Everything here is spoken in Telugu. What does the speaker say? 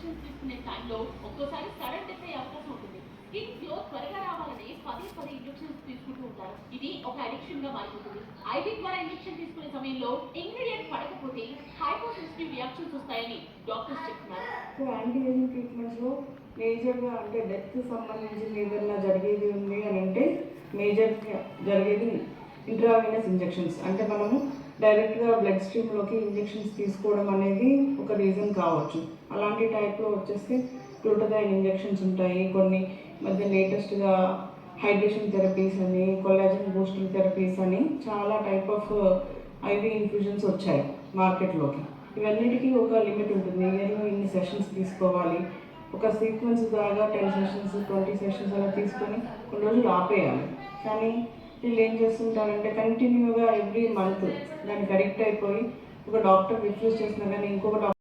ఇంజెక్షన్స్ తీసుకునే టైంలో ఒక్కోసారి సడన్ డెత్ అయ్యే అవకాశం ఉంటుంది. స్కిన్ గ్లో త్వరగా రావాలని పదే పదే ఇంజెక్షన్స్ తీసుకుంటూ ఉంటారు. ఇది ఒక అడిక్షన్ గా మారిపోతుంది. ఐవి ద్వారా ఇంజెక్షన్ తీసుకునే సమయంలో ఇంగ్రీడియంట్ పడకపోతే హైపోసెన్సిటివ్ రియాక్షన్స్ వస్తాయని డాక్టర్స్ చెప్తున్నారు. సో యాంటీ ఏజింగ్ ట్రీట్మెంట్స్ లో మేజర్గా అంటే డెత్ సంబంధించింది ఏదైనా జరిగేది ఉంది అని అంటే మేజర్గా జరిగేది ఇంట్రావీనస్ ఇంజెక్షన్స్. అంటే మనము డైరెక్ట్గా బ్లడ్ స్ట్రీమ్లోకి ఇంజెక్షన్స్ తీసుకోవడం అనేది ఒక రీజన్ కావచ్చు. అలాంటి టైప్లో వచ్చేస్తే గ్లూటథైన్ ఇంజెక్షన్స్ ఉంటాయి. కొన్ని మధ్య లేటెస్ట్గా హైడ్రేషన్ థెరపీస్ అని, కొల్లాజన్ బూస్టర్ థెరపీస్ అని చాలా టైప్ ఆఫ్ ఐవీ ఇన్ఫ్యూజన్స్ వచ్చాయి మార్కెట్లోకి. ఇవన్నిటికీ ఒక లిమిట్ ఉంటుంది. ఇయర్లో ఇన్ని సెషన్స్ తీసుకోవాలి, ఒక సీక్వెన్స్ ద్వారా 10 సెషన్స్ 20 సెషన్స్ అలా తీసుకొని కొన్ని రోజులు ఆపేయాలి. కానీ వీళ్ళు ఏం చేస్తుంటారంటే కంటిన్యూగా ఎవ్రీ మంత్ దానికి అడిక్ట్ అయిపోయి ఒక డాక్టర్ రిఫ్యూజ్ చేసినా కానీ ఇంకొక డాక్టర్